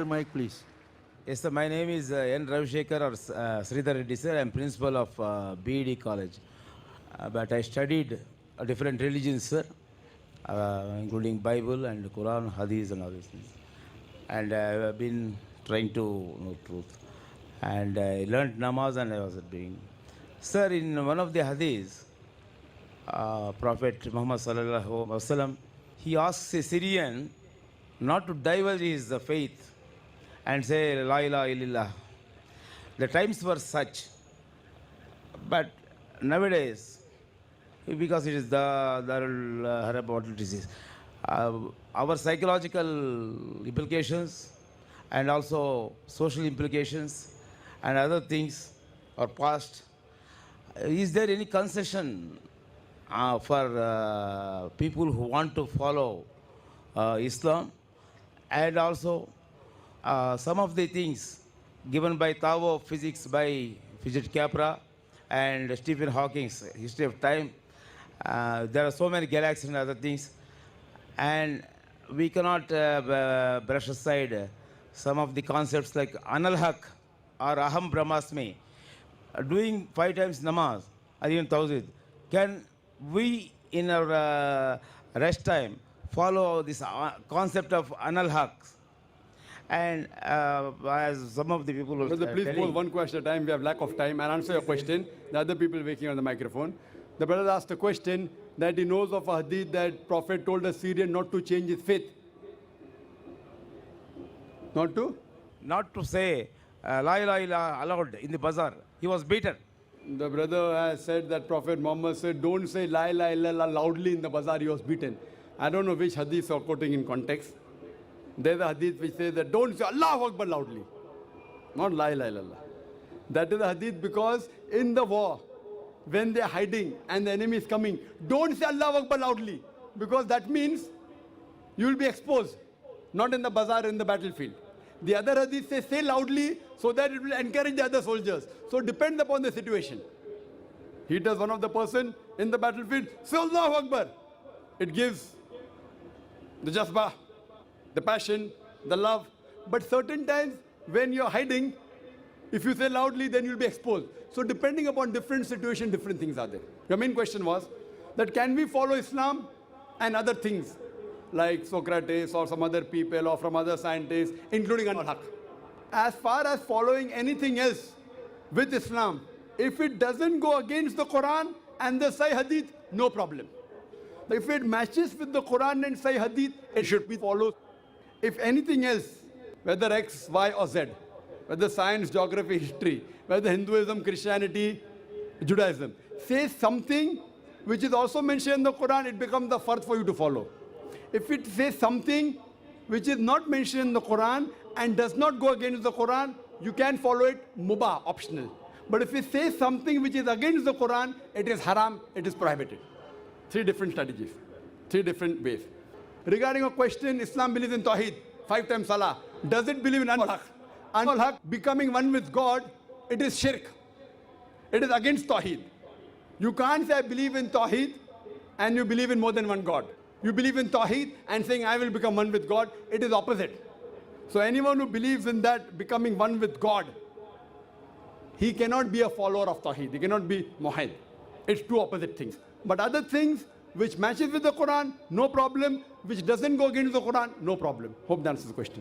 Mic, please. Yes, sir. My name is N. Ravishekar or Sridhar Reddy, sir. I am principal of BED College. But I studied different religions, sir, including Bible and Quran, Hadith and all these things. And I have been trying to know truth. And I learned namaz and I was doing. Sir, in one of the Hadiths, Prophet Muhammad sallallahu alaihi wasallam, he asks a Syrian not to divulge his faith and say La ilaha illallah. The times were such, but nowadays, because it is the Darul Harab, what it is, our psychological implications and also social implications and other things are past. Is there any concession for people who want to follow Islam? And also, some of the things given by Tao of physics by Fidget Capra and Stephen Hawking's History of Time, there are so many galaxies and other things, and we cannot brush aside some of the concepts like Analhaq or Aham Brahmasmi. Doing 5 times namaz or even Tawzid, can we in our rest time follow this concept of Analhaq? And as some of the people were Brother, please pose one question at a time. We have lack of time. And answer your question. The other people waiting on the microphone. The brother asked a question that he knows of a hadith that Prophet told a Syrian not to change his faith. Not to? Not to say La ilaha illallah aloud in the bazaar. He was beaten. The brother has said that Prophet Muhammad said, don't say La ilaha illallah loudly in the bazaar. He was beaten. I don't know which hadith you are quoting in context. There's a hadith which says that don't say Allahu Akbar loudly. Not La ilaha illallah. That is a hadith because in the war, when they're hiding and the enemy is coming, don't say Allahu Akbar loudly. Because that means you will be exposed. Not in the bazaar, in the battlefield. The other hadith says say loudly so that it will encourage the other soldiers. So it depends upon the situation. He does one of the person in the battlefield, say Allahu Akbar. It gives the jazbah, the passion, the love. But certain times when you're hiding, if you say loudly, then you'll be exposed. So depending upon different situations, different things are there. Your main question was that can we follow Islam and other things like Socrates or some other people or from other scientists, including Al-Haq. As far as following anything else with Islam, if it doesn't go against the Quran and the Sahih Hadith, no problem. If it matches with the Quran and Sahih Hadith, it should be followed. If anything else, whether X, Y or Z, whether science, geography, history, whether Hinduism, Christianity, Judaism, says something which is also mentioned in the Quran, it becomes the fard for you to follow. If it says something which is not mentioned in the Quran and does not go against the Quran, you can follow it mubah, optional. But if it says something which is against the Quran, it is haram, it is prohibited. 3 different strategies, 3 different ways. Regarding a question, Islam believes in Tawheed, 5 times Salah. Does it believe in Al-Haq? Al-Haq, becoming one with God, it is shirk. It is against Tawheed. You can't say I believe in Tawheed and you believe in more than one God. You believe in Tawheed and saying I will become one with God, it is opposite. So anyone who believes in that becoming one with God, he cannot be a follower of Tawheed. He cannot be Muhammad. It's 2 opposite things. But other things which matches with the Quran, no problem. Which doesn't go against the Quran, no problem. Hope that answers the question.